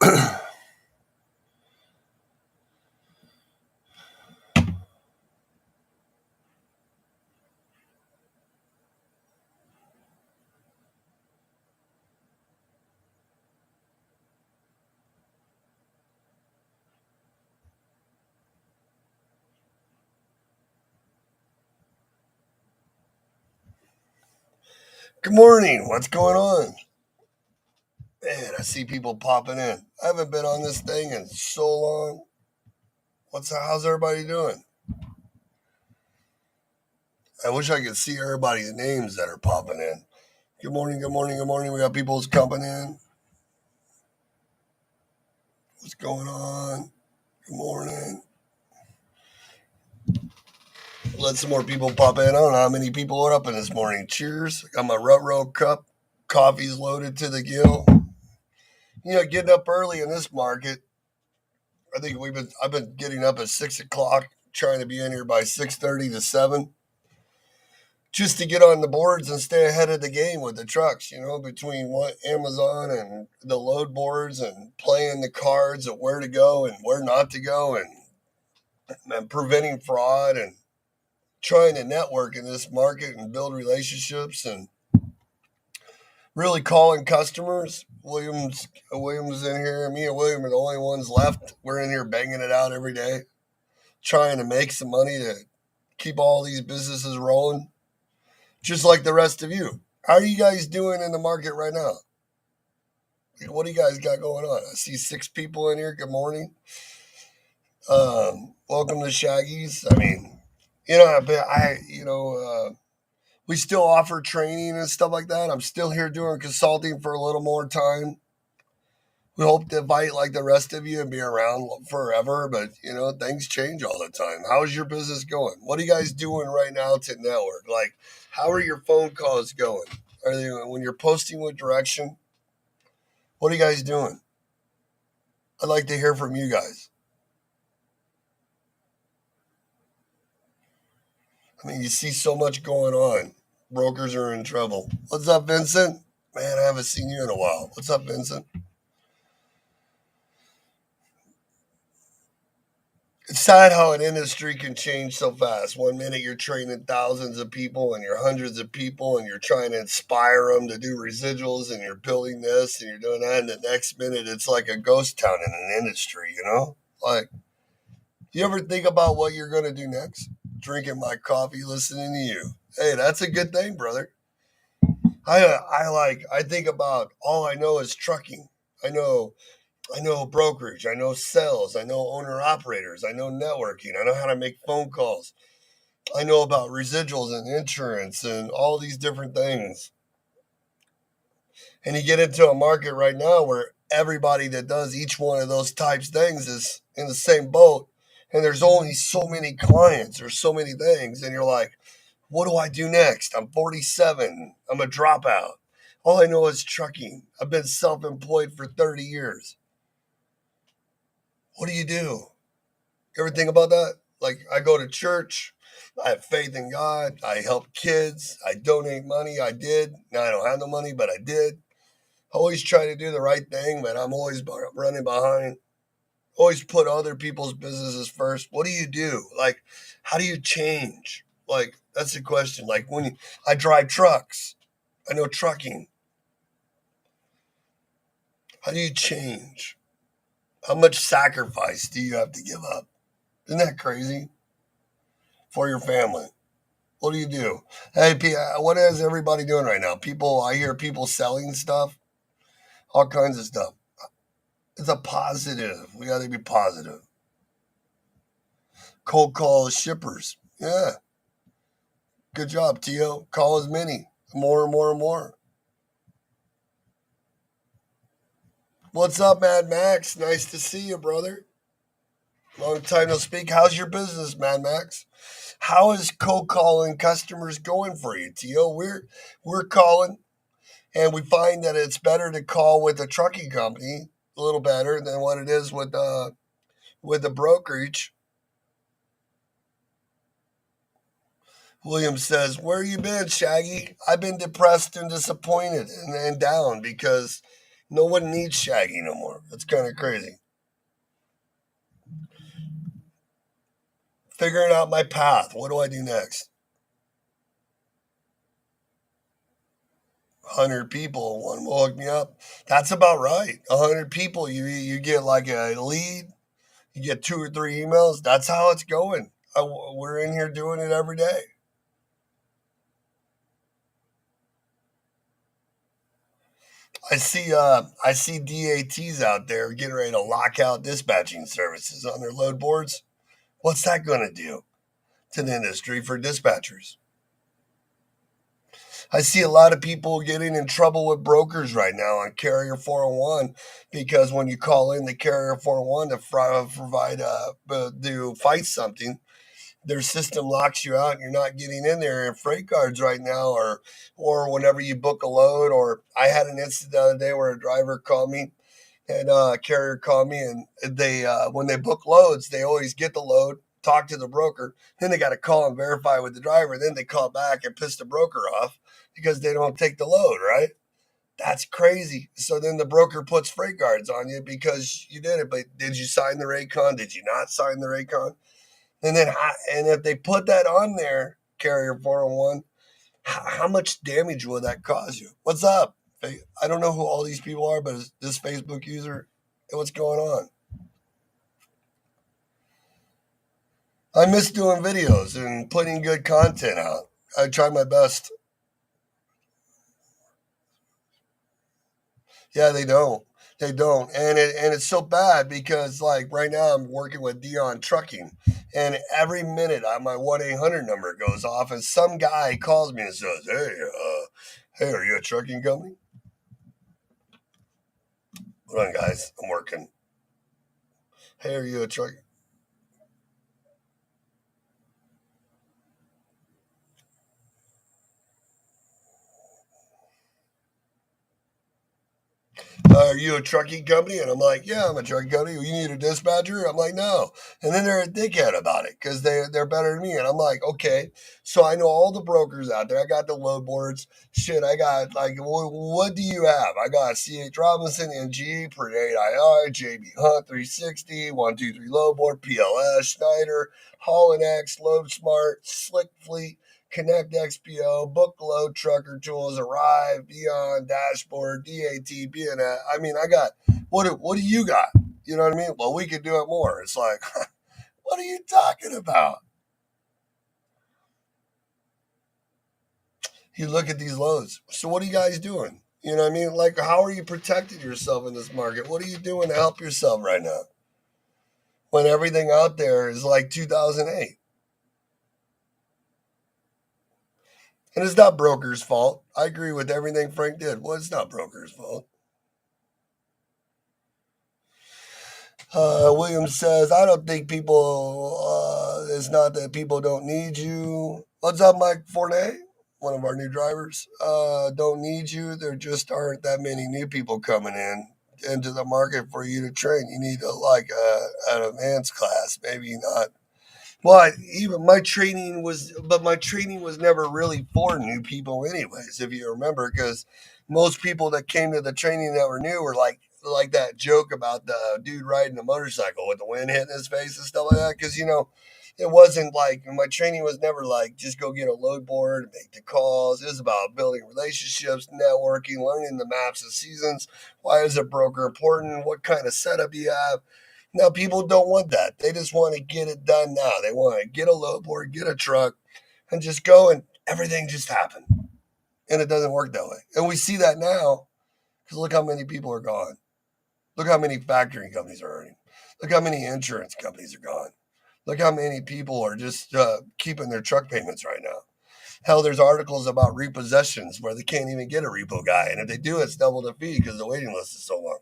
Good morning. What's going on? Man, I see people popping in. I haven't been on this thing in so long. How's everybody doing? I wish I could see everybody's names that are popping in. Good morning, good morning, good morning. We got people's coming in. What's going on? Good morning. Let some more people pop in. I don't know how many people are up in this morning. Cheers. I got my rut row cup. Coffee's loaded to the gill. Getting up early in this market. I've been getting up at 6 o'clock, trying to be in here by 6:30 to 7, just to get on the boards and stay ahead of the game with the trucks, between what Amazon and the load boards and playing the cards of where to go and where not to go, and preventing fraud and trying to network in this market and build relationships and really calling customers. Williams in here. Me and William are the only ones left. We're in here banging it out every day, trying to make some money to keep all these businesses rolling, just like the rest of you. How are you guys doing in the market right now? What do you guys got going on? I see 6 people in here. Good morning. Welcome to Shaggy's. I mean, we still offer training and stuff like that. I'm still here doing consulting for a little more time. We hope to fight like the rest of you and be around forever, but things change all the time. How's your business going? What are you guys doing right now to network? Like, how are your phone calls going? Are they, when you're posting with direction? What are you guys doing? I'd like to hear from you guys. I mean, you see so much going on. Brokers are in trouble. What's up, Vincent? Man, I haven't seen you in a while. What's up, Vincent? It's sad how an industry can change so fast. One minute you're training thousands of people and you're hundreds of people and you're trying to inspire them to do residuals and you're building this and you're doing that. And the next minute it's like a ghost town in an industry. Like, you ever think about what you're going to do next? Drinking my coffee, listening to you. Hey, that's a good thing, brother. I think about all I know is trucking. I know I know brokerage. I know sales. I know owner operators. I know networking. I know how to make phone calls. I know about residuals and insurance and all these different things. And you get into a market right now where everybody that does each one of those types things is in the same boat. And there's only so many clients. There's so many things. And you're like, what do I do next? I'm 47. I'm a dropout. All I know is trucking. I've been self employed for 30 years. What do you do? You ever think about that? Like, I go to church. I have faith in God. I help kids. I donate money. I did. Now I don't have the money, but I did. Always try to do the right thing, but I'm always running behind. Always put other people's businesses first. What do you do? Like, how do you change? Like, that's the question. Like, I drive trucks, I know trucking. How do you change? How much sacrifice do you have to give up? Isn't that crazy? For your family. What do you do? Hey, what is everybody doing right now? I hear people selling stuff, all kinds of stuff. It's a positive. We got to be positive. Cold call shippers. Yeah, good job, Tio. Call as many, more and more and more. What's up, Mad Max? Nice to see you, brother. Long time no speak. How's your business, Mad Max? How is cold calling customers going for you, Tio? We're calling, and we find that it's better to call with a trucking company, a little better than what it is with the brokerage. William says, "Where you been, Shaggy? I've been depressed and disappointed and down because No one needs Shaggy no more. That's kind of crazy. Figuring out my path. What do I do next? 100 people. One will hook me up. That's about right. 100 people. You get like a lead. You get 2 or 3 emails. That's how it's going. We're in here doing it every day. I see DATs out there getting ready to lock out dispatching services on their load boards. What's that going to do to the industry for dispatchers? I see a lot of people getting in trouble with brokers right now on Carrier 401 because when you call in the Carrier 401 to provide to fight something, their system locks you out and you're not getting in there. And freight cards right now, or whenever you book a load, or I had an incident the other day where a driver called me and a carrier called me, and they when they book loads, they always get the load, talk to the broker, then they got to call and verify with the driver, then they call back and piss the broker off because they don't take the load, right? That's crazy. So then the broker puts freight guards on you because you did it, but did you sign the Raycon? Did you not sign the Raycon? And then, and if they put that on there, carrier 401, how much damage will that cause you? What's up? I don't know who all these people are, but is this Facebook user? What's going on? I miss doing videos and putting good content out. I try my best. Yeah, they don't. They don't, and it's so bad because like right now I'm working with Deione Trucking, and every minute my 1-800 number goes off, and some guy calls me and says, "Hey, are you a trucking company?" Hold on, guys, I'm working. Hey, are you a truck? Are you a trucking company? And I'm like, yeah, I'm a trucking company. You need a dispatcher? I'm like, no. And then they're a dickhead about it because they're better than me. And I'm like, okay. So I know all the brokers out there. I got the load boards. Shit, I got like, what do you have? I got CH Robinson, NG, Predate IR, JB Hunt 360, 123 load board, PLS, Schneider, Holland X, Load Smart, Slick Fleet. Connect XPO, Book Load, Trucker Tools, Arrive, Beyond, Dashboard, DAT, BNS. I mean, I got, what do you got? You know what I mean? Well, we could do it more. It's like, what are you talking about? You look at these loads. So what are you guys doing? You know what I mean? Like, how are you protecting yourself in this market? What are you doing to help yourself right now? When everything out there is like 2008. And it's not brokers' fault. I agree with everything Frank did. Well, it's not brokers' fault. Williams says, I don't think people, it's not that people don't need you. What's up, Mike Fournay? One of our new drivers. Don't need you. There just aren't that many new people coming into the market for you to train. You need an advanced class, maybe not. Well, even my training was never really for new people, anyways. If you remember, because most people that came to the training that were new were like that joke about the dude riding a motorcycle with the wind hitting his face and stuff like that. Because it wasn't like my training was never like just go get a load board and make the calls. It was about building relationships, networking, learning the maps and seasons. Why is a broker important? What kind of setup you have? Now, people don't want that. They just want to get it done now. They want to get a load board, get a truck, and just go, and everything just happened. And it doesn't work that way. And we see that now because look how many people are gone. Look how many factoring companies are hurting. Look how many insurance companies are gone. Look how many people are just keeping their truck payments right now. Hell, there's articles about repossessions where they can't even get a repo guy. And if they do, it's double the fee because the waiting list is so long.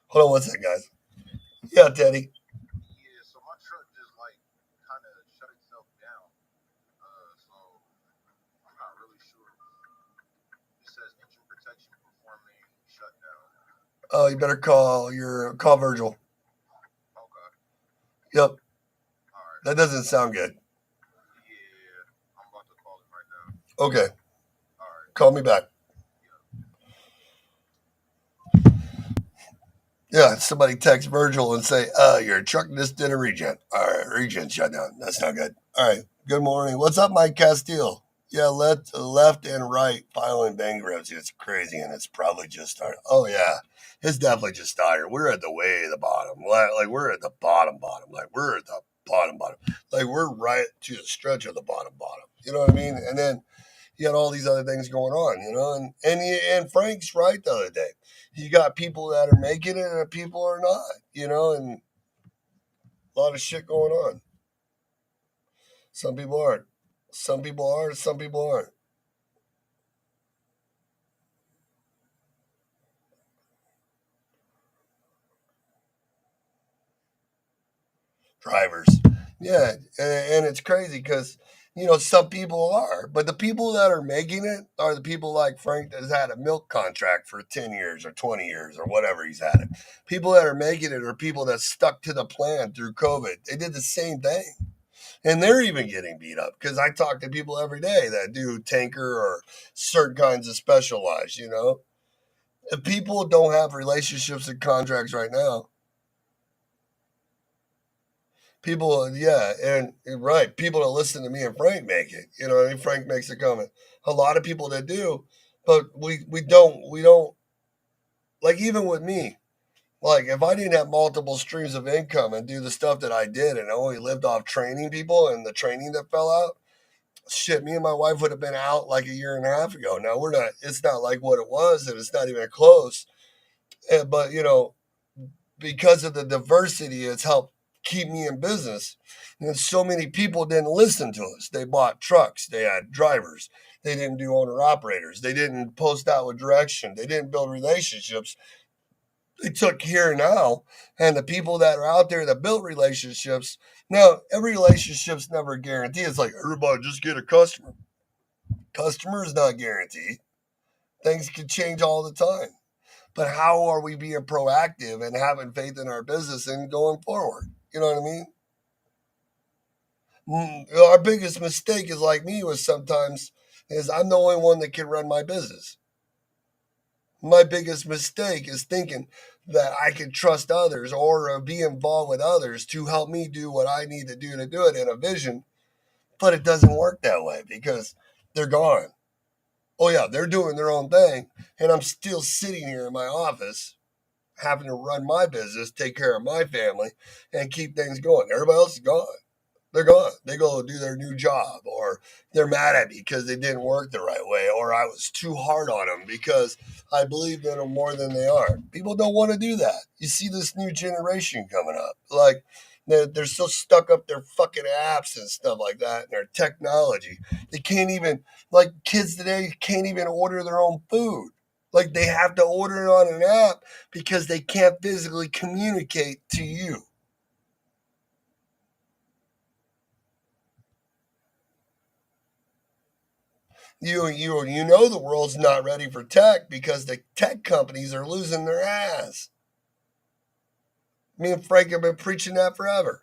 Hold on one second, guys. Yeah, Teddy. Oh, you better call Virgil. Yep. That doesn't sound good. Okay. Call me back. Yeah, somebody text Virgil and say, your truck just did a regen. All right, regen shutdown. That's not good. All right, good morning. What's up, Mike Castile? Yeah, left and right filing bankruptcy. It's crazy, and it's probably just started. Oh, yeah, it's definitely just started. We're at the way the bottom. Like we're at the bottom. Like we're at the bottom. Like we're right to the stretch of the bottom. You know what I mean? And then you got all these other things going on, and Frank's right the other day. You got people that are making it and people are not, and a lot of shit going on. Some people aren't. Some people are, some people aren't. Drivers. Yeah, and it's crazy because some people are, but the people that are making it are the people like Frank that has had a milk contract for 10 years or 20 years or whatever he's had it. People that are making it are people that stuck to the plan through COVID. They did the same thing, and they're even getting beat up because I talk to people every day that do tanker or certain kinds of specialized. If people don't have relationships and contracts right now, people, yeah, and right, people that listen to me and Frank make it. I mean, Frank makes a comment. A lot of people that do, but we don't like even with me. Like if I didn't have multiple streams of income and do the stuff that I did, and I only lived off training people and the training that fell out, shit, me and my wife would have been out like a year and a half ago. Now we're not. It's not like what it was, and it's not even close. But because of the diversity, it's helped keep me in business. And so many people didn't listen to us. They bought trucks, they had drivers, they didn't do owner operators, they didn't post out with direction, they didn't build relationships. They took here and now, and the people that are out there that built relationships. Now, every relationship's never guaranteed. It's like everybody just get a customer. Customer is not guaranteed. Things can change all the time. But how are we being proactive and having faith in our business and going forward? You know what I mean? Our biggest mistake is like me was sometimes is I'm the only one that can run my business. My biggest mistake is thinking that I can trust others or be involved with others to help me do what I need to do it in a vision. But it doesn't work that way because they're gone. Oh yeah, they're doing their own thing, and I'm still sitting here in my office having to run my business, take care of my family, and keep things going. Everybody else is gone. They're gone. They go do their new job, or they're mad at me because they didn't work the right way, or I was too hard on them because I believed in them more than they are. People don't want to do that. You see this new generation coming up. Like, they're so stuck up their fucking apps and stuff like that and their technology. They can't even, like, kids today can't even order their own food. Like, they have to order it on an app because they can't physically communicate to you. You know the world's not ready for tech because the tech companies are losing their ass. Me and Frank have been preaching that forever.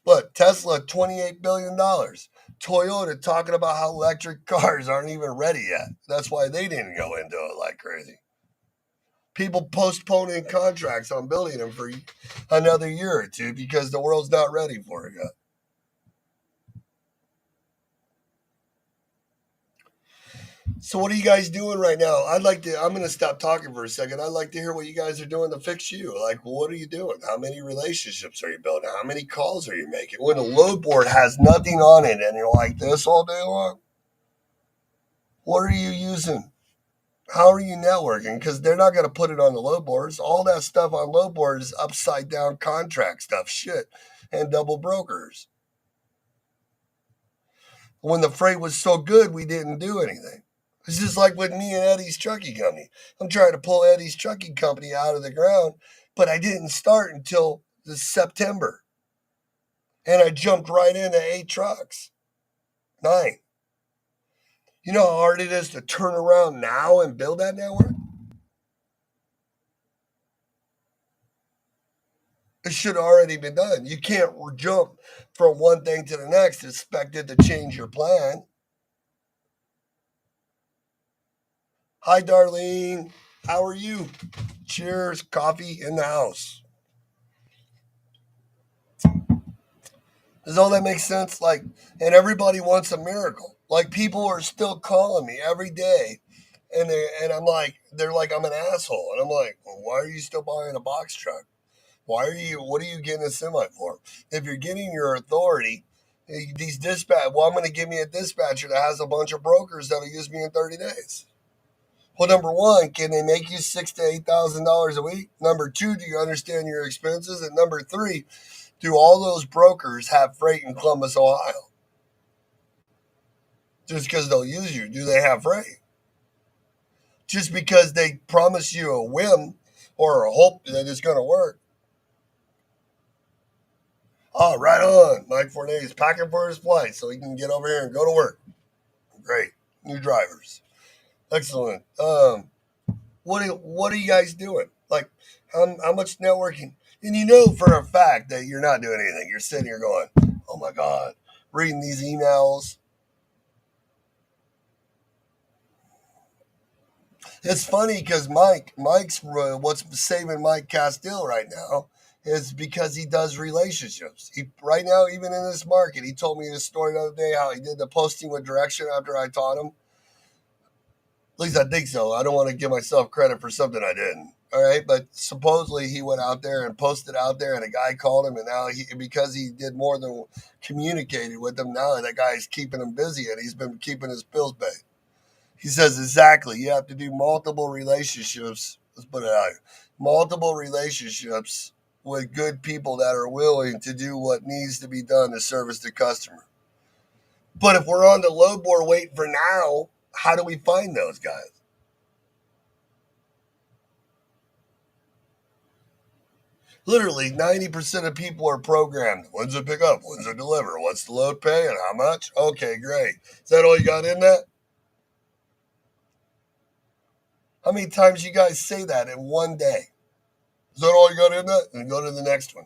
Look, Tesla, $28 billion. Toyota talking about how electric cars aren't even ready yet. That's why they didn't go into it like crazy. People postponing contracts on building them for another year or two because the world's not ready for it yet. So what are you guys doing right now? I'm going to stop talking for a second. I'd like to hear what you guys are doing to fix you. Like, what are you doing? How many relationships are you building? How many calls are you making? When the load board has nothing on it and you're like this all day long, what are you using? How are you networking? Because they're not going to put it on the load boards. All that stuff on load board is upside down contract stuff, shit, and double brokers. When the freight was so good, we didn't do anything. It's just like with me and Eddie's trucking company. I'm trying to pull Eddie's trucking company out of the ground, but I didn't start until this September. And I jumped right into 8 trucks. 9. You know how hard it is to turn around now and build that network? It should have already been done. You can't jump from one thing to the next, expect it to change your plan. Hi, Darlene. How are you? Cheers, coffee in the house. Does all that make sense? Like, and everybody wants a miracle. Like, people are still calling me every day, and I'm like, they're like, I'm an asshole, and I'm like, well, why are you still buying a box truck? Why are you? What are you getting a semi for? If you're getting your authority, these dispatch. Well, I'm going to give me a dispatcher that has a bunch of brokers that'll use me in 30 days. Well, number one, can they make you $6,000 to $8,000 a week? Number two, do you understand your expenses? And number three, do all those brokers have freight in Columbus, Ohio? Just because they'll use you, do they have freight? Just because they promise you a whim or a hope that it's going to work. Oh, right on. Mike Fournier is packing for his flight so he can get over here and go to work. Great. New drivers. Excellent. What are you guys doing? Like, how much networking? And you know for a fact that you're not doing anything. You're sitting here going, oh my God, reading these emails. It's funny because Mike's what's saving Mike Castile right now is because he does relationships. He right now, even in this market, he told me this story the other day how he did the posting with direction after I taught him. At least I think so. I don't want to give myself credit for something I didn't. All right, but supposedly he went out there and posted out there, and a guy called him, and now because he did more than communicated with him, now that guy's keeping him busy, and he's been keeping his bills paid. He says exactly. You have to do multiple relationships. Let's put it out here. Multiple relationships with good people that are willing to do what needs to be done to service the customer. But if we're on the load board waiting for now, how do we find those guys? Literally 90% of people are programmed. When's it pick up? When's it deliver? What's the load pay and how much? Okay, great. Is that all you got in that? How many times you guys say that in one day? Is that all you got in that? And go to the next one.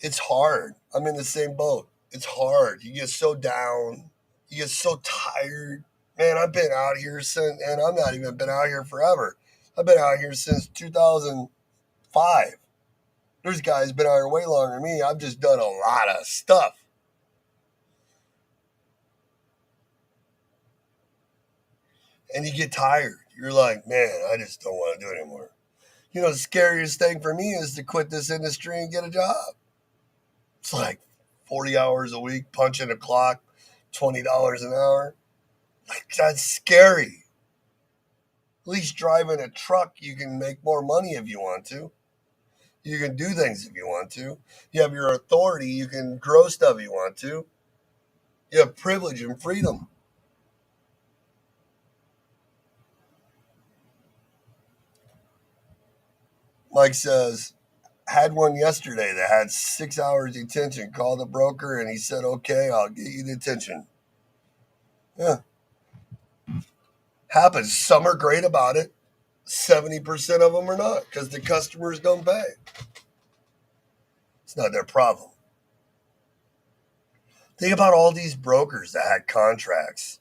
It's hard. I'm in the same boat. It's hard. You get so down. You get so tired. Man, I've been out here since, and I'm not even been out here forever. I've been out here since 2005. There's guys been out here way longer than me. I've just done a lot of stuff. And you get tired. You're like, man, I just don't want to do it anymore. You know, the scariest thing for me is to quit this industry and get a job. It's like 40 hours a week, punching a clock, $20 an hour. Like, that's scary. At least driving a truck, you can make more money if you want to. You can do things if you want to. You have your authority. You can grow stuff if you want to. You have privilege and freedom. Mike says, had one yesterday that had 6 hours detention. Called the broker and he said, okay, I'll get you detention. Yeah. Happens. Some are great about it. 70% of them are not because the customers don't pay. It's not their problem. Think about all these brokers that had contracts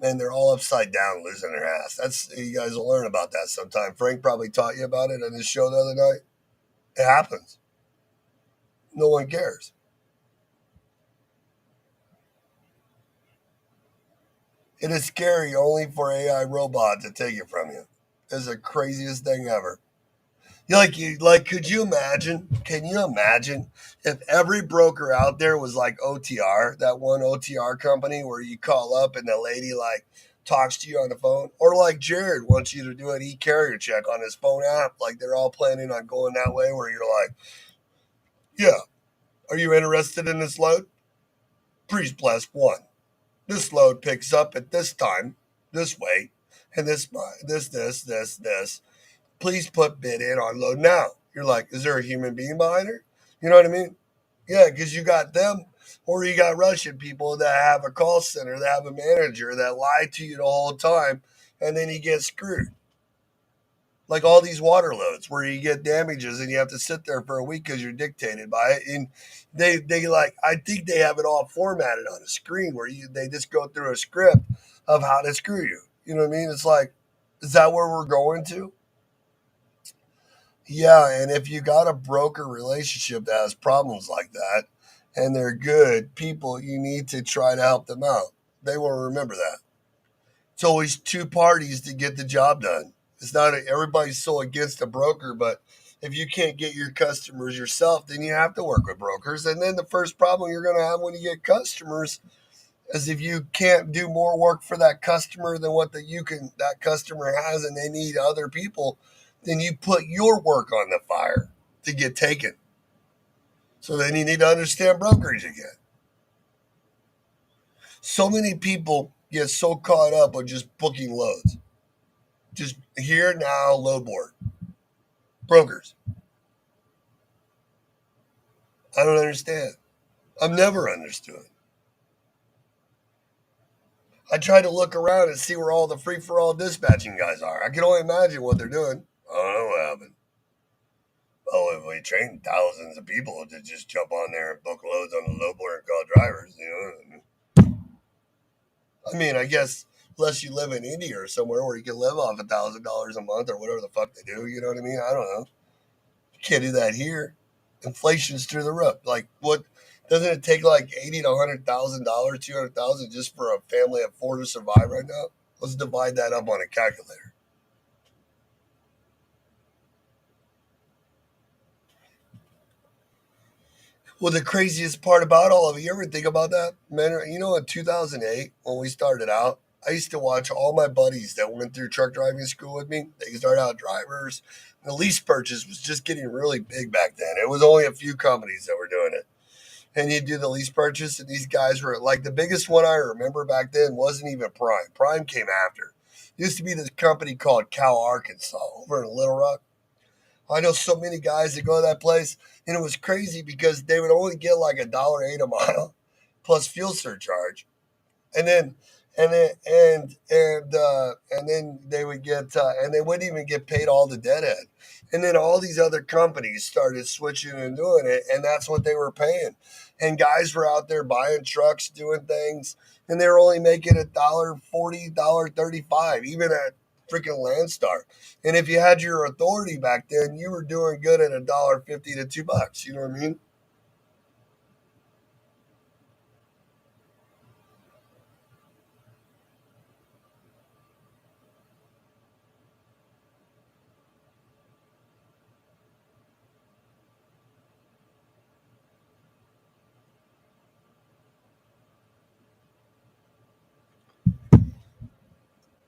and they're all upside down losing their ass. That's you guys will learn about that sometime. Frank probably taught you about it on his show the other night. It happens. No one cares. It is scary only for AI robot to take it from you. It's the craziest thing ever. Could you imagine? Can you imagine if every broker out there was like OTR, that one OTR company where you call up and the lady like talks to you on the phone, or like Jared wants you to do an e-carrier check on his phone app, like they're all planning on going that way, where you're like, yeah, are you interested in this load? Please bless one. This load picks up at this time, this way, and this. Please put bid in on load now. You're like, is there a human being behind her? You know what I mean? Yeah, because you got them, or you got Russian people that have a call center, that have a manager that lie to you the whole time, and then you get screwed. Like all these water loads where you get damages and you have to sit there for a week because you're dictated by it. And they like, I think they have it all formatted on a screen where they just go through a script of how to screw you. You know what I mean? It's like, is that where we're going to? Yeah, and if you got a broker relationship that has problems like that and they're good people, you need to try to help them out. They will remember that. It's always two parties to get the job done. It's not everybody's so against a broker, but if you can't get your customers yourself, then you have to work with brokers. And then the first problem you're going to have when you get customers is if you can't do more work for that customer than what that customer has, and they need other people, then you put your work on the fire to get taken. So then you need to understand brokerage again. So many people get so caught up on just booking loads. Just here now, load board. Brokers. I don't understand. I've never understood. I try to look around and see where all the free for all dispatching guys are. I can only imagine what they're doing. I don't know what happened. Oh, if we trained thousands of people to just jump on there and book loads on the load board and call drivers, I mean, I guess unless you live in India or somewhere where you can live off $1,000 a month or whatever the fuck they do, you know what I mean? I don't know. You can't do that here. Inflation's through the roof. Like, what? Doesn't it take like $80,000 to $100,000, 200,000 just for a family of four to survive right now? Let's divide that up on a calculator. Well, the craziest part about all of it, you ever think about that? Man, in 2008, when we started out, I used to watch all my buddies that went through truck driving school with me. They started out drivers. The lease purchase was just getting really big back then. It was only a few companies that were doing it. And you do the lease purchase, and these guys were like the biggest one I remember back then wasn't even Prime. Prime came after. It used to be this company called Cal Arkansas over in Little Rock. I know so many guys that go to that place, and it was crazy because they would only get like $1.08 a mile plus fuel surcharge, and then and then they would get and they wouldn't even get paid all the deadhead, and then all these other companies started switching and doing it, and that's what they were paying, and guys were out there buying trucks, doing things, and they were only making $1.40, $1.35, even at freaking Landstar. And if you had your authority back then, you were doing good at $1.50 to $2. You know what I mean?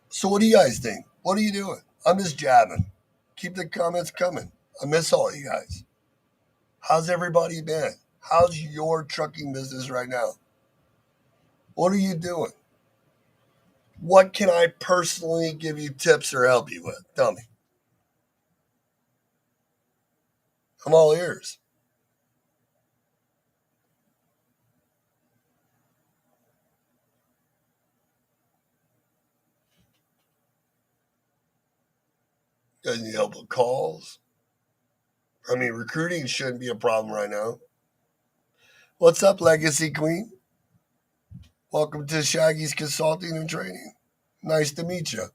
So what do you guys think? What are you doing? I'm just jabbing. Keep the comments coming. I miss all you guys. How's everybody been? How's your trucking business right now? What are you doing? What can I personally give you tips or help you with? Tell me. I'm all ears. You guys need help with calls? I mean, recruiting shouldn't be a problem right now. What's up, Legacy Queen? Welcome to Shaggy's Consulting and Training. Nice to meet you.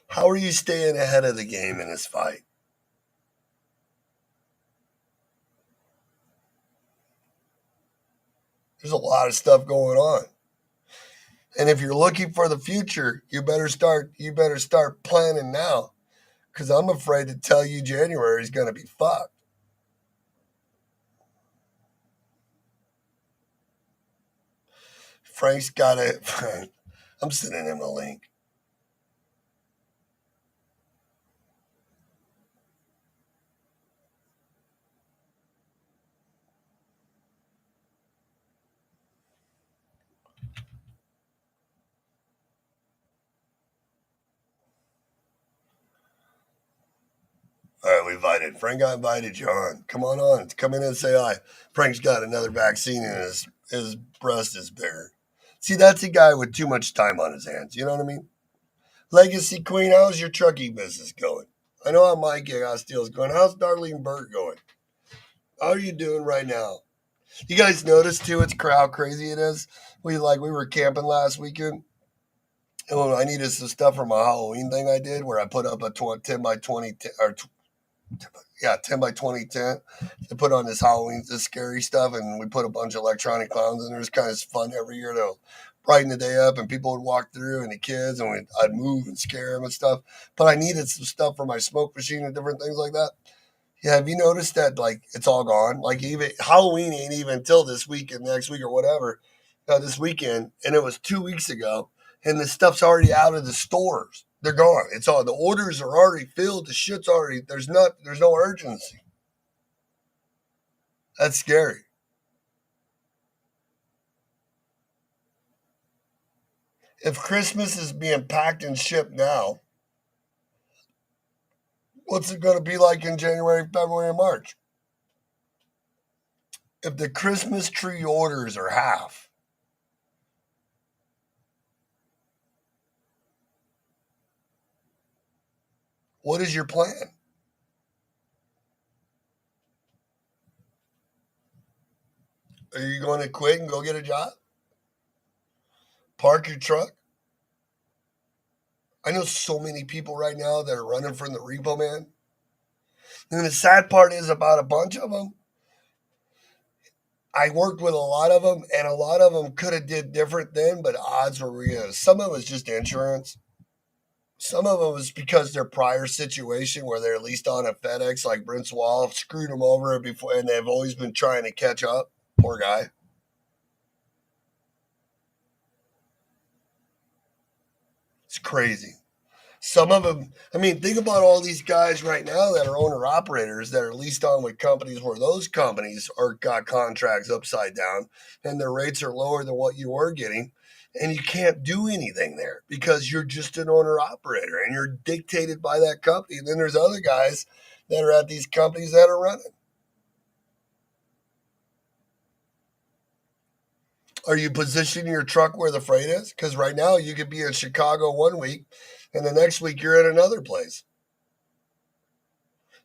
How are you staying ahead of the game in this fight? There's a lot of stuff going on. And if you're looking for the future, you better start planning now. Cause I'm afraid to tell you January is gonna be fucked. Frank's got it. I'm sending him a link. All right, we invited. Frank got invited you on. Come on. Come in and say hi. Frank's got another vaccine in his breast is bigger. See, that's a guy with too much time on his hands. You know what I mean? Legacy Queen, how's your trucking business going? I know how my gig on Steel's going. How's Darlene Burt going? How are you doing right now? You guys notice too? It's how crazy it is. We were camping last weekend, and I needed some stuff for my Halloween thing I did, where I put up a 10 by 20 or yeah, 10 by 20 tent to put on this Halloween, this scary stuff. And we put a bunch of electronic clowns in there. It's kind of fun every year to brighten the day up. And people would walk through and the kids, and I'd move and scare them and stuff. But I needed some stuff for my smoke machine and different things like that. Yeah, have you noticed that it's all gone? Like even Halloween ain't even until this weekend, next week or whatever, this weekend, and it was 2 weeks ago, and the stuff's already out of the stores. They're gone. It's all the orders are already filled. The shit's already there's no urgency. That's scary. If Christmas is being packed and shipped now, what's it going to be like in January, February, and March? If the Christmas tree orders are half, what is your plan? Are you going to quit and go get a job? Park your truck? I know so many people right now that are running from the repo man. And the sad part is about a bunch of them. I worked with a lot of them, and a lot of them could have did different then, but odds were real. Some of it was just insurance. Some of it was because their prior situation, where they're at least on a FedEx, like Brent's Wall, screwed them over before, and they've always been trying to catch up. Poor guy. It's crazy. Some of them, I mean, think about all these guys right now that are owner operators that are leased on with companies where those companies are got contracts upside down and their rates are lower than what you were getting. And you can't do anything there because you're just an owner operator and you're dictated by that company. And then there's other guys that are at these companies that are running. Are you positioning your truck where the freight is? Because right now you could be in Chicago 1 week and the next week you're in another place.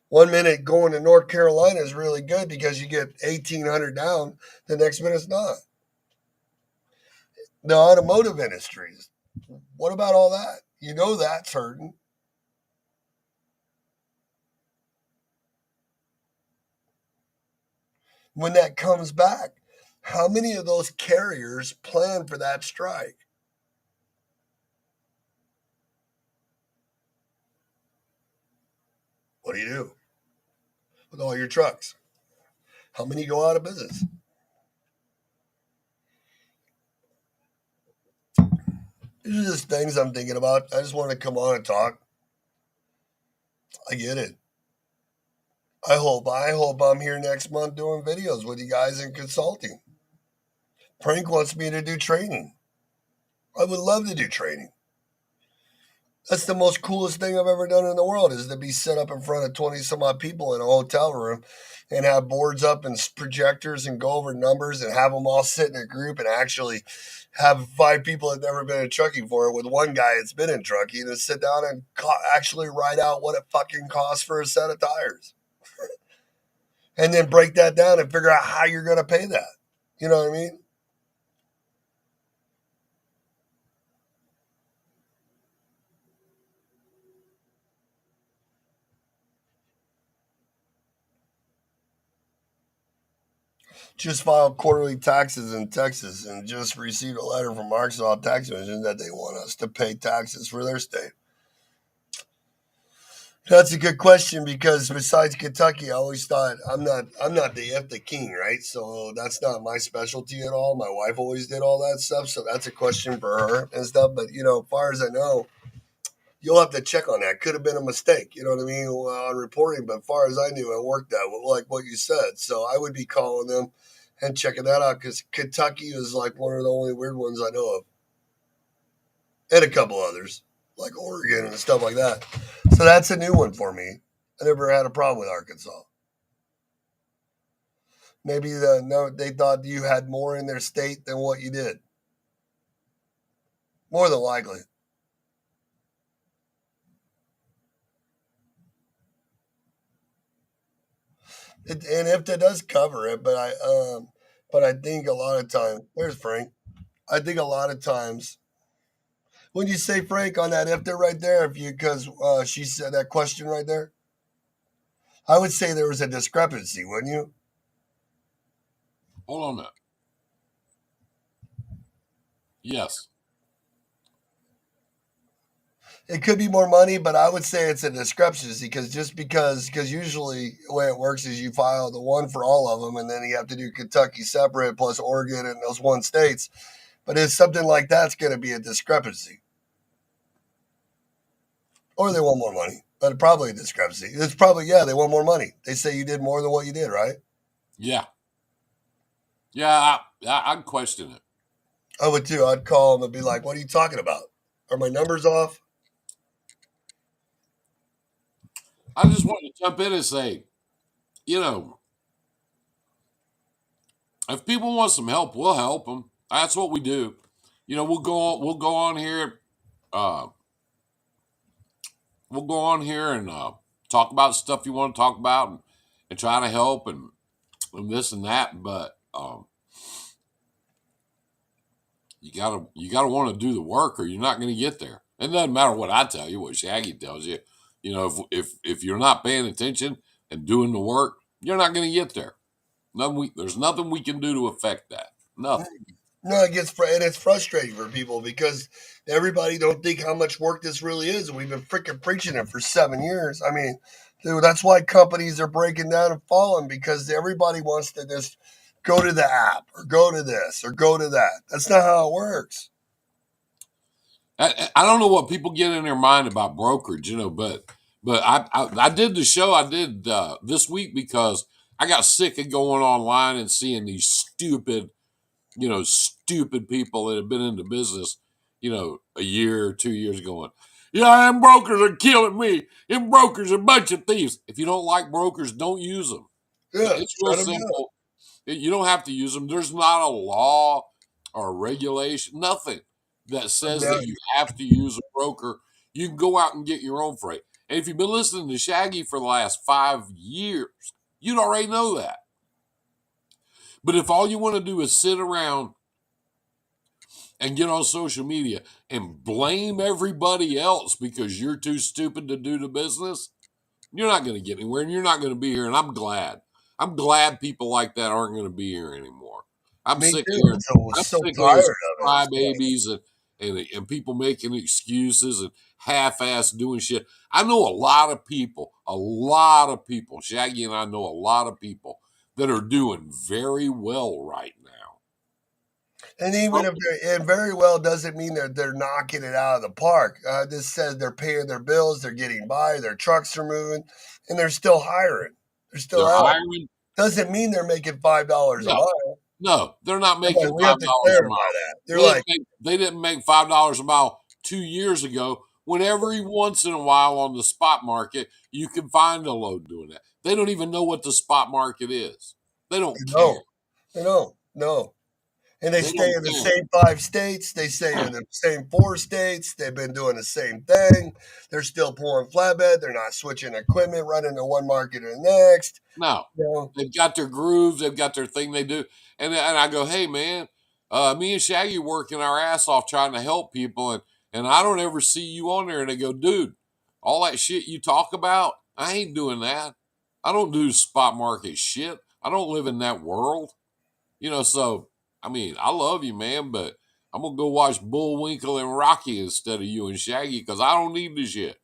1 minute going to North Carolina is really good because you get 1,800 down. The next minute's not. The automotive industries. What about all that? You know that's hurting. When that comes back, how many of those carriers plan for that strike? What do you do with all your trucks? How many go out of business? These are just things I'm thinking about. I just want to come on and talk. I get it. I hope I'm here next month doing videos with you guys in consulting. Frank wants me to do training. I would love to do training. That's the most coolest thing I've ever done in the world is to be set up in front of 20 some odd people in a hotel room and have boards up and projectors and go over numbers and have them all sit in a group and actually have 5 people that never been in trucking before with one guy that's been in trucking and sit down and actually write out what it fucking costs for a set of tires and then break that down and figure out how you're going to pay that. You know what I mean? Just filed quarterly taxes in Texas and just received a letter from Arkansas Tax Division that they want us to pay taxes for their state. That's a good question because besides Kentucky, I always thought I'm not the king, right? So that's not my specialty at all. My wife always did all that stuff, so that's a question for her and stuff. But as far as I know, you'll have to check on that. Could have been a mistake, you know what I mean, on reporting. But as far as I knew, it worked out like what you said. So I would be calling them and checking that out because Kentucky is like one of the only weird ones I know of, and a couple others like Oregon and stuff like that. So that's a new one for me. I never had a problem with Arkansas. Maybe no, they thought you had more in their state than what you did. More than likely. And if that does cover it, but I think a lot of times, there's Frank. I think a lot of times when you say Frank on that if there right there, if you because she said that question right there, I would say there was a discrepancy, wouldn't you? Hold on a minute. Yes. It could be more money, but I would say it's a discrepancy because because usually the way it works is you file the one for all of them, and then you have to do Kentucky separate plus Oregon and those one states. But if something like that's going to be a discrepancy, or they want more money, but probably a discrepancy. It's probably they want more money. They say you did more than what you did, right? Yeah. Yeah. I'd question it. I would too. I'd call them and be like, "What are you talking about? Are my numbers off?" I just wanted to jump in and say, you know, if people want some help, we'll help them. That's what we do. We'll go on here. Uh, we'll go on here and talk about stuff you want to talk about and try to help and this and that. But you gotta want to do the work, or you're not going to get there. It doesn't matter what I tell you, what Shaggy tells you. If you're not paying attention and doing the work, you're not going to get there. There's nothing we can do to affect that. Nothing. No, and it's frustrating for people because everybody don't think how much work this really is, and we've been freaking preaching it for 7 years. I mean, dude, that's why companies are breaking down and falling because everybody wants to just go to the app or go to this or go to that. That's not how it works. I don't know what people get in their mind about brokerage, but I did the show I did this week because I got sick of going online and seeing these stupid people that have been in the business, a year or 2 years going, yeah, them brokers are killing me. Them brokers are a bunch of thieves. If you don't like brokers, don't use them. Yeah, It's real shut them down. simple. You don't have to use them. There's not a law or a regulation, nothing that says No, that you have to use a broker. You can go out and get your own freight. And if you've been listening to Shaggy for the last 5 years, you'd already know that. But if all you want to do is sit around and get on social media and blame everybody else because you're too stupid to do the business, you're not going to get anywhere and you're not going to be here. And I'm glad. I'm glad people like that aren't going to be here anymore. I'm me sick of too. hearing So I'm so sick of hearing tired of it. It's like, crybabies and people making excuses and half-ass doing shit. I know a lot of people, Shaggy and I know a lot of people that are doing very well right now. and even if it very well doesn't mean they're knocking it out of the park. This says they're paying their bills, they're getting by, their trucks are moving, and they're still hiring. They're still They're out. hiring. Doesn't mean they're making $5 a No, mile. no, they're not I'm like, making we five have to dollars a clarify mile. that. They're like, They didn't make $5 a mile 2 years ago. When every once in a while on the spot market, you can find a load doing that. They don't even know what the spot market is. They don't care. no, no, no. And they They stay don't in the care. same 5 states. They stay in the same 4 states. They've been doing the same thing. They're still pouring flatbed. They're not switching equipment, running to one market or the next. No, You know, they've got their grooves. They've got their thing they do. And I go, hey man, me and Shaggy working our ass off trying to help people, and I don't ever see you on there. And they go, dude, all that shit you talk about, I ain't doing that. I don't do spot market shit. I don't live in that world. So I mean, I love you, man, but I'm gonna go watch Bullwinkle and Rocky instead of you and Shaggy because I don't need this shit.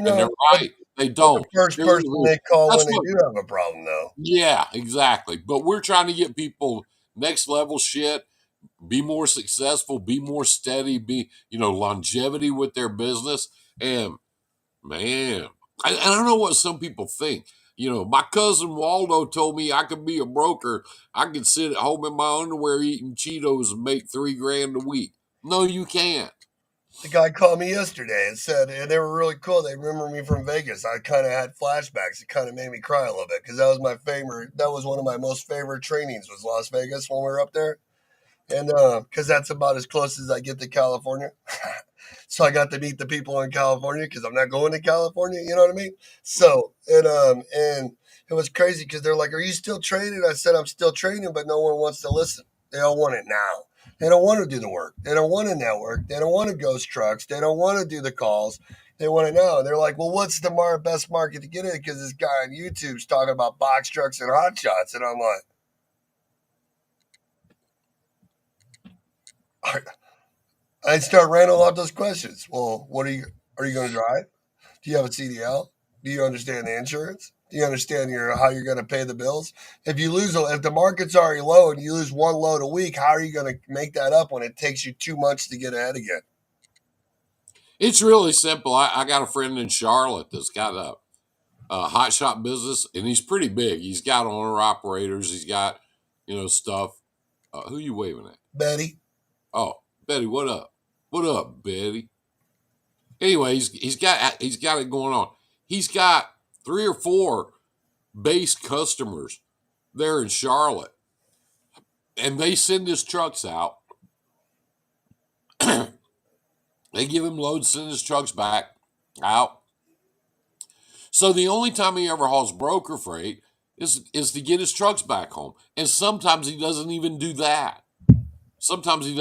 And they're no, right. They but the don't. first They're, person they call that's when they what do have a problem, though. yeah, exactly. But we're trying to get people next level shit, be more successful, be more steady, be, longevity with their business. And man, I don't know what some people think. My cousin Waldo told me I could be a broker. I could sit at home in my underwear eating Cheetos and make $3,000 a week. No, you can't. The guy called me yesterday and said, and they were really cool. They remember me from Vegas. I kind of had flashbacks. It kind of made me cry a little bit because that was my favorite. That was one of my most favorite trainings was Las Vegas when we were up there. and because that's about as close as I get to California. So I got to meet the people in California because I'm not going to California. You know what I mean? So and it was crazy because they're like, "Are you still training?" I said, "I'm still training, but no one wants to listen. They all want it now. They don't want to do the work. They don't want to network. They don't want to ghost trucks. They don't want to do the calls. They want it now." And they're like, "Well, what's the best market to get in?" Because this guy on YouTube's talking about box trucks and hot shots, and I'm like, I start random off those questions. Well, what are you going to drive? Do you have a CDL? Do you understand the insurance? Do you understand how you're going to pay the bills? If the market's already low and you lose one load a week, how are you going to make that up when it takes you 2 months to get ahead again? It's really simple. I got a friend in Charlotte that's got a hot shop business, and he's pretty big. He's got owner operators. He's got, stuff. Who you waving at? Betty, Oh, Betty, what up? What up, Betty? Anyway, he's got it going on. He's got 3 or 4 base customers there in Charlotte, and they send his trucks out. They give him loads, send his trucks back out. So the only time he ever hauls broker freight is to get his trucks back home, and sometimes he doesn't even do that. Sometimes he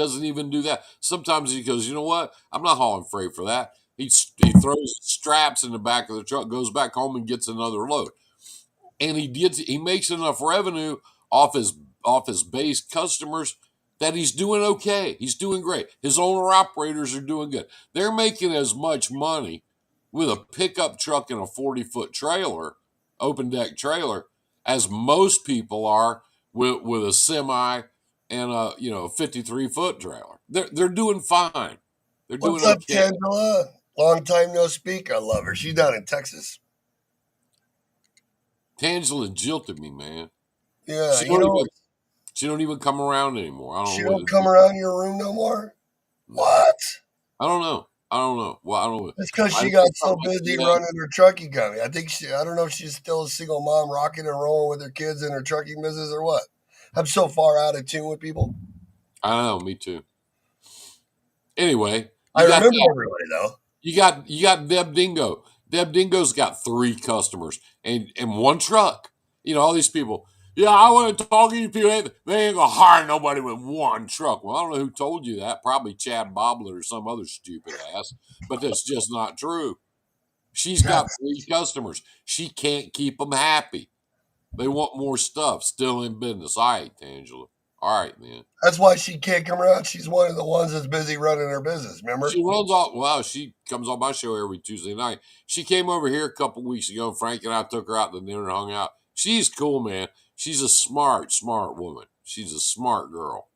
goes, you know what? I'm not hauling freight for that. He throws straps in the back of the truck, goes back home, and gets another load. And he makes enough revenue off his base customers that he's doing okay. He's doing great. His owner operators are doing good. They're making as much money with a pickup truck and a 40-foot trailer, open deck trailer, as most people are with a semi and a 53-foot trailer. They're doing fine. They're doing what's up, okay. Tangela? Long time no speak. I love her. She's down in Texas. Tangela jilted me, man. Yeah, She don't even she don't even come around anymore. I don't she know what don't the come deal. around your room no more. No, What? I don't know. I don't know. Well, I don't know. It's because I she think got so something like busy that. running her trucking company. I don't know if she's still a single mom rocking and rolling with her kids in her trucking business or what. I'm so far out of tune with people. I don't know. Me too. Anyway, I you got remember that. everybody though. You got Deb Dingo. Deb Dingo's got 3 customers and one truck. All these people. Yeah, I want to talk to you people. They ain't gonna hire nobody with one truck. Well, I don't know who told you that. Probably Chad Boblet or some other stupid ass. But that's just not true. She's got That's, 3 customers. She can't keep them happy. They want more stuff. Still in business. All right, Tangela. All right, man. that's why she can't come around. She's one of the ones that's busy running her business. Remember? She runs off. Well, she comes on my show every Tuesday night. She came over here a couple weeks ago. Frank and I took her out to dinner and hung out. She's cool, man. She's a smart woman. She's a smart girl.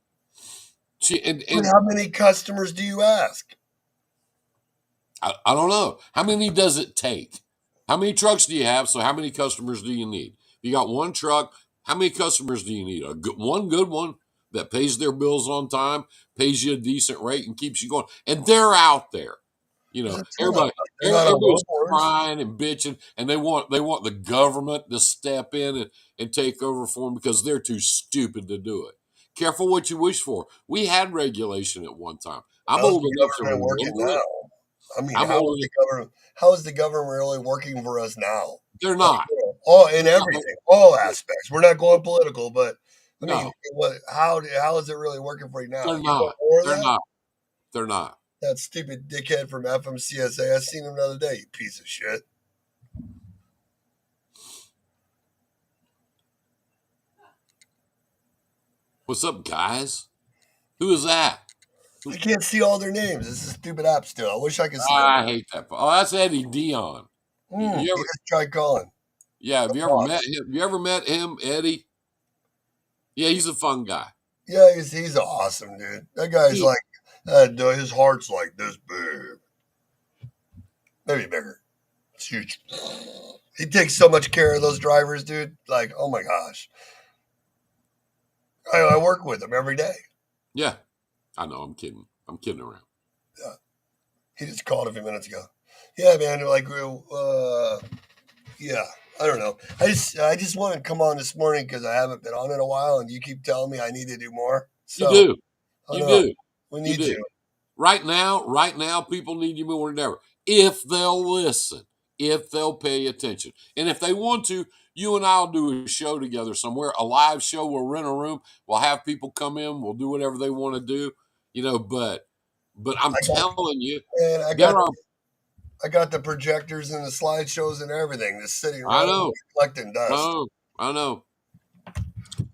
She But and how many customers do you ask? I don't know. How many does it take? How many trucks do you have? So how many customers do you need? You got one truck. How many customers do you need? One good one that pays their bills on time, pays you a decent rate, and keeps you going. And they're out there. There's a ton of them. Everybody, They're not on everybody's billboards. crying and bitching, and they want the government to step in and take over for them because they're too stupid to do it. Careful what you wish for. We had regulation at one time. I'm How's old the enough to government working remember it. now? I mean, I'm old enough. how is the government really working for us now? They're Like, not. all in They're not. everything, all aspects. We're not going political, but I mean, No, how is it really working for you now? they're You want not. more of They're that? not. They're not. That stupid dickhead from FMCSA. I seen him the other day. You piece of shit. What's up, guys? Who is that? I can't see all their names. This is a stupid app still. I wish I could see I everything. hate that. Oh, that's Eddie Dion. You You ever? just tried calling. Yeah. Have The you ever met boss. him? You ever met him, Eddie? Yeah, he's a fun guy. Yeah, he's awesome, dude. That guy's He, like, his heart's like this big, maybe bigger. It's huge. He takes so much care of those drivers, dude. Like, oh my gosh. I work with him every day. yeah, I know. I'm kidding. I'm kidding around. Yeah. He just called a few minutes ago. Yeah, man. Like, yeah. I don't know. I just want to come on this morning because I haven't been on in a while, and you keep telling me I need to do more. You So do. I You know. do. We You need do. you. Right now, people need you more than ever. If they'll listen, if they'll pay attention. And if they want to, you and I'll do a show together somewhere, a live show. We'll rent a room. We'll have people come in. We'll do whatever they want to do, but I'm I got telling you, and there are, I got the projectors and the slideshows and everything just sitting I around know, collecting dust. I know,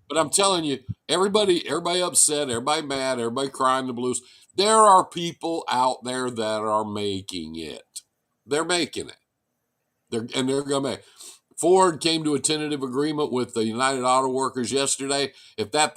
but I'm telling you, everybody upset, everybody mad, everybody crying the blues. There are people out there that are making it. They're making it. They're going to make. Ford came to a tentative agreement with the United Auto Workers yesterday. If that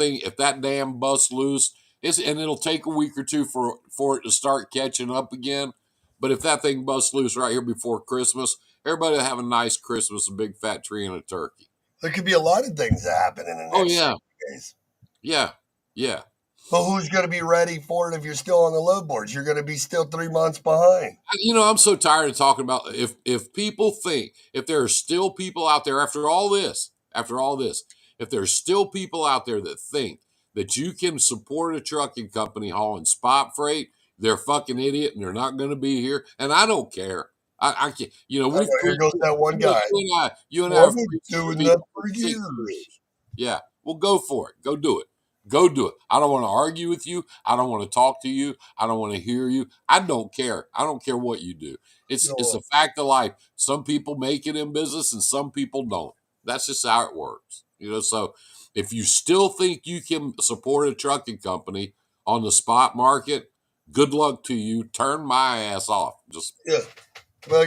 damn bust loose, and it'll take a week or two for it to start catching up again. But if that thing busts loose right here before Christmas, everybody will have a nice Christmas, a big fat tree and a turkey. There could be a lot of things that happen in the Oh next yeah, 6 days. yeah, yeah. But who's going to be ready for it if you're still on the load boards? You're going to be still 3 months behind. I'm so tired of talking about if people think if there are still people out there after all this, if there's still people out there that think that you can support a trucking company hauling spot freight, they're a fucking idiot and they're not going to be here. And I don't care. I can't. I We've know, here preached. goes that one guy. You and I Well, have I've been preached to doing that people for for 6 years. years. Yeah. Well, go for it. Go do it. Go do it. I don't want to argue with you. I don't want to talk to you. I don't want to hear you. I don't care. I don't care what you do. You It's know, a fact of life. Some people make it in business and some people don't. That's just how it works. So if you still think you can support a trucking company on the spot market, good luck to you. Turn my ass off. Just yeah. Well,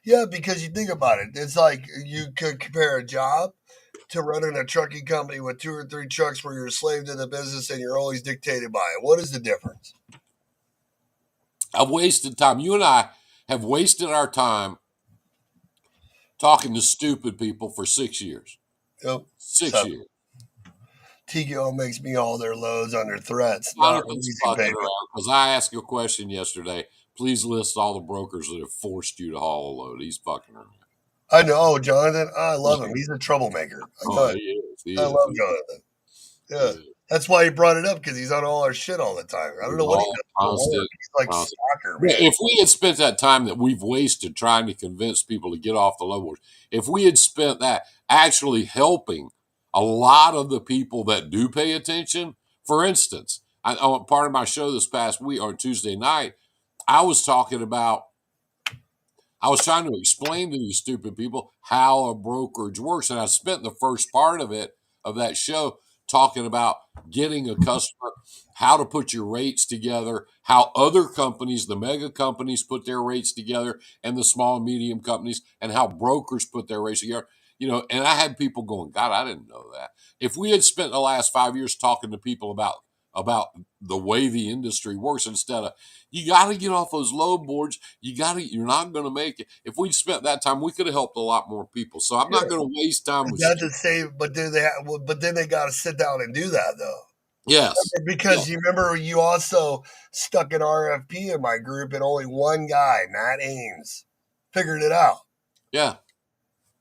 yeah, because you think about it, it's like you could compare a job to running a trucking company with 2 or 3 trucks where you're a slave to the business and you're always dictated by it. What is the difference? I've wasted time. You and I have wasted our time talking to stupid people for 6 years. Yep. Six So years. TKO makes me haul their loads under threats, not Jonathan's releasing fucking payment. around because I asked you a question yesterday. Please list all the brokers that have forced you to haul a load. He's fucking around. I know, Jonathan. I love him. He's a troublemaker. I know Oh, it. he is. He I is. love Jonathan. He Yeah. is. That's why he brought it up because he's on all our shit all the time. I don't He's know what he all does for work. constant, He's like constant. soccer, But man. if we had spent that time that we've wasted trying to convince people to get off the low boards, if we had spent that actually helping a lot of the people that do pay attention, for instance, on part of my show this past week on Tuesday night, I was talking about I was trying to explain to these stupid people how a brokerage works. And I spent the first part of that show talking about getting a customer, how to put your rates together, how other companies, the mega companies, put their rates together, and the small and medium companies, and how brokers put their rates together. And I had people going, God, I didn't know that. If we had spent the last 5 years talking to people about the way the industry works instead of you got to get off those low boards. You're not going to make it. If we'd spent that time, we could have helped a lot more people. So I'm Yeah. not going to waste time with That's stupid. to say, but then they got to sit down and do that though. Yes. Yeah. Because you remember you also stuck an RFP in my group and only one guy, Matt Ames, figured it out. Yeah.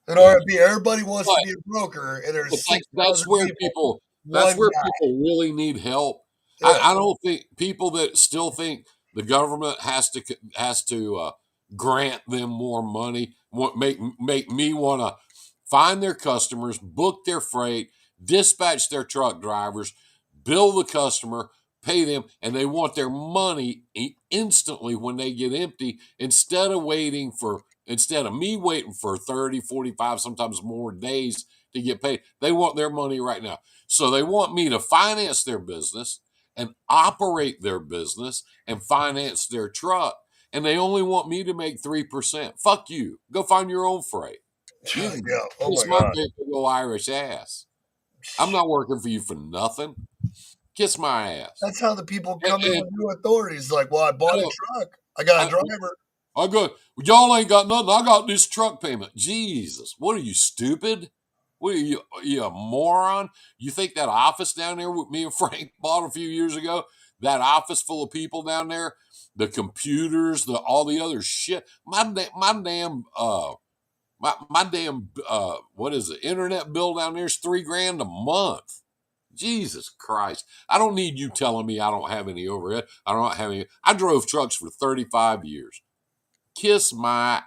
An Yeah. RFP, everybody wants to But, be a broker, and but there's that's 6,000 where people. people that's One where guy. people really need help. Yeah. I don't think people that still think the government has to grant them more money make me want to find their customers, book their freight, dispatch their truck drivers, bill the customer, pay them, and they want their money instantly when they get empty instead of me waiting for 30, 45, sometimes more days to get paid. They want their money right now. So they want me to finance their business and operate their business and finance their truck. And they only want me to make 3%. Fuck you. Go find your own freight. You can Yeah. Oh kiss my my God. big old Irish ass. I'm not working for you for nothing. Kiss my ass. That's how the people And, come in and with new authorities. Like, well, I I bought a don't, truck. I got a I, driver. I go, y'all ain't got nothing. I got this truck payment. Jesus, what are you, stupid? What are you a moron? You think that office down there with me and Frank bought a few years ago, that office full of people down there, the computers, all the other shit, my damn what is it? Internet bill down there is $3,000 a month. Jesus Christ. I don't need you telling me I don't have any overhead. I don't have any. I drove trucks for 35 years. Kiss my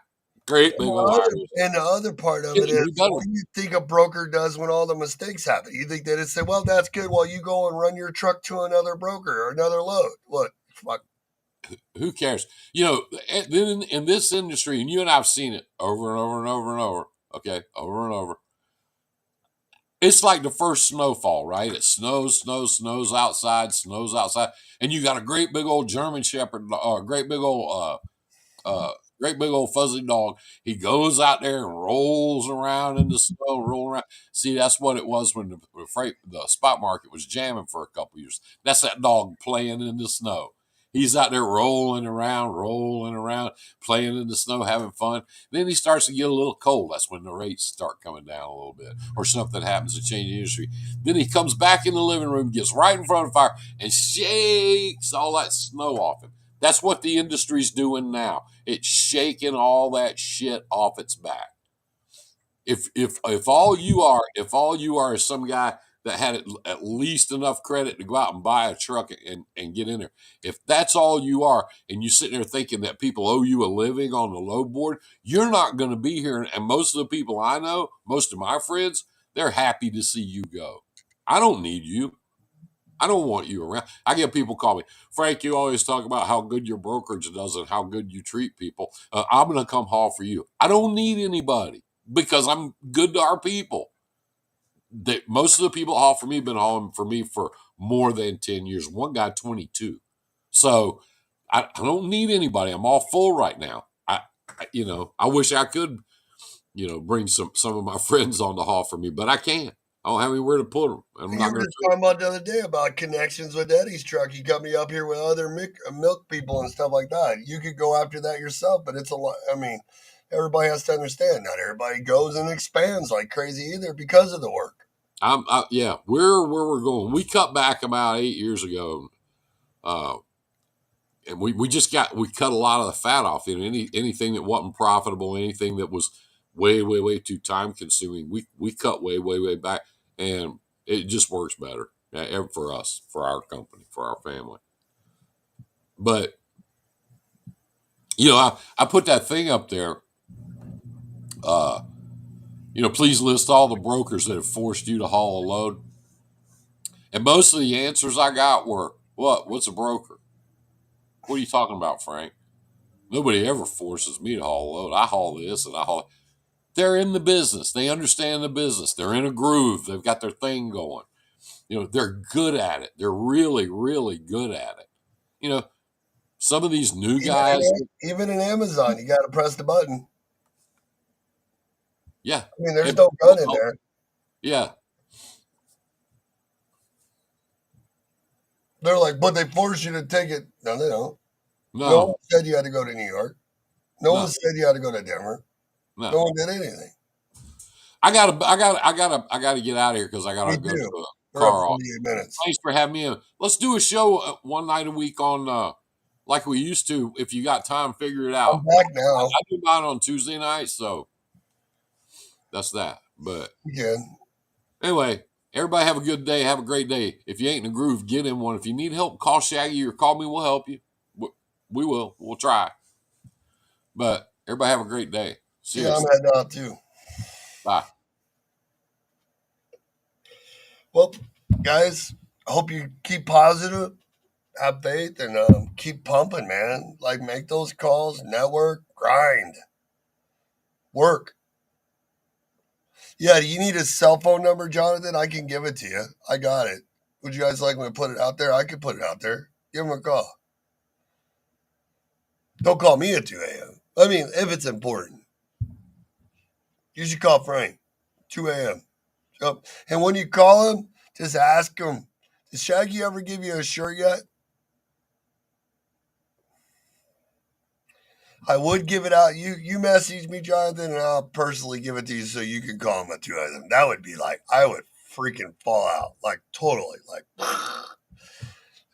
great big old Irish. And the other part of Get it it, is, we better. what do you think a broker does when all the mistakes happen? You think they'd say, well, that's good. Well, you go and run your truck to another broker or another load. What? Fuck. Who cares? You know, then in this industry, and you and I have seen it over and over and over and over. Okay, over and over. It's like the first snowfall, right? It snows outside, and you got a great big old German Shepherd, great big old fuzzy dog. He goes out there and rolls around in the snow, rolling around. See, that's what it was when the spot market was jamming for a couple years. That's that dog playing in the snow. He's out there rolling around, playing in the snow, having fun. Then he starts to get a little cold. That's when the rates start coming down a little bit, or something happens to change the industry. Then he comes back in the living room, gets right in front of the fire, and shakes all that snow off him. That's what the industry's doing now. It's shaking all that shit off its back. If all you are is some guy that had at least enough credit to go out and buy a truck and get in there. If that's all you are, and you're sitting there thinking that people owe you a living on the load board, you're not going to be here. And most of the people I know, most of my friends, they're happy to see you go. I don't need you. I don't want you around. I get people call me, Frank, you always talk about how good your brokerage does and how good you treat people. I'm going to come haul for you. I don't need anybody because I'm good to our people. Most of the people haul for me have been hauling for me for more than 10 years. One guy, 22. So I don't need anybody. I'm all full right now. I wish I could, bring some of my friends on the haul for me, but I can't. I don't have anywhere to put them. I'm You not were going just to. talking about the other day about connections with Eddie's truck. He got me up here with other milk people and stuff like that. You could go after that yourself, but it's a lot. I mean, everybody has to understand. Not everybody goes and expands like crazy either because of the work. Yeah, where we're going. We cut back about 8 years ago, uh, and we cut a lot of the fat off. Anything that wasn't profitable, anything that was way too time consuming, we cut way back, and it just works better for us, for our company, for our family. But I put that thing up there. Please list all the brokers that have forced you to haul a load. And most of the answers I got were, "What? What's a broker? What are you talking about, Frank? Nobody ever forces me to haul a load. I haul this and I haul." They're in the business. They understand the business. They're in a groove. They've got their thing going. They're good at it. They're really good at it. Some of these new guys, Even in Amazon, you got to press the button. yeah, I mean, there's no gun in there. Yeah. They're like, but they force you to take it. No, they don't. No one No, said you had to go to New York. No one said you had to go to Denver. No no. one did anything. I gotta get out of here because I Me gotta go to too. a We're at car off. 48 minutes. Thanks for having me in. Let's do a show one night a week on like we used to. If you got time, figure it I'm out. back I now. do mine on Tuesday night, so that's that. But Again. anyway, everybody have a good day. Have a great day. If you ain't in a groove, get in one. If you need help, call Shaggy or call me. We'll help you. We will. We'll try. But everybody have a great day. Yeah, I'm Seriously. heading out too. Bye. Well, guys, I hope you keep positive, have faith, and keep pumping, man. Like, make those calls, network, grind, work. Yeah, do you need a cell phone number, Jonathan? I can give it to you. I got it. Would you guys like me to put it out there? I could put it out there. Give him a call. Don't call me at 2 a.m. I mean, if it's important, you should call Frank. 2 a.m. Yep. And when you call him, just ask him, did Shaggy ever give you a shirt yet? I would give it out. You message me, Jonathan, and I'll personally give it to you so you can call him at 2 a.m. That would be like, I would freaking fall out. Like, totally. Like,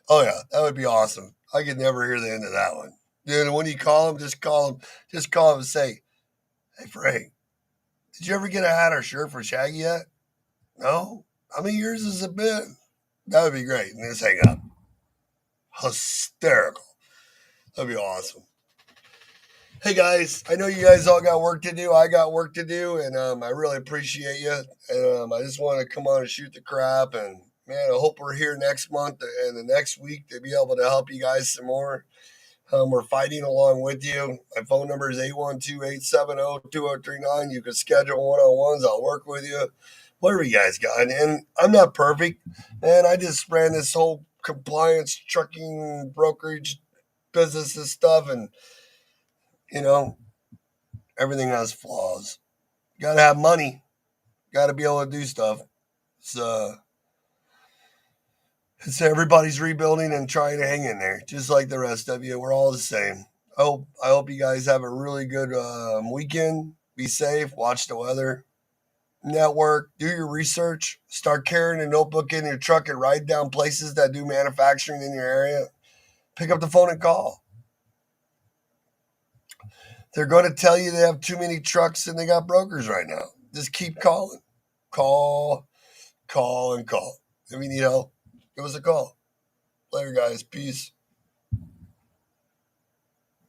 oh, yeah, that would be awesome. I could never hear the end of that one. Then when you call him, just call him. Just call him and say, hey, Frank, did you ever get a hat or shirt for Shaggy yet? No? How many years has it been? That would be great. And just hang up. Hysterical. That'd be awesome. Hey guys, I know you guys all got work to do. I got work to do, and I really appreciate you. And I just want to come on and shoot the crap. And man, I hope we're here next month and the next week to be able to help you guys some more. We're fighting along with you. My phone number is 812-870-2039. You can schedule one-on-ones. I'll work with you. Whatever you guys got. And I'm not perfect. And I just ran this whole compliance trucking brokerage business and stuff. And, you know, everything has flaws. Got to have money. Got to be able to do stuff. So it's everybody's rebuilding and trying to hang in there, just like the rest of you. We're all the same. I hope you guys have a really good weekend. Be safe. Watch the weather. Network. Do your research. Start carrying a notebook in your truck and write down places that do manufacturing in your area. Pick up the phone and call. They're going to tell you they have too many trucks and they got brokers right now. Just keep calling. Call, call, and call. If you need help, give us a call. Later, guys. Peace.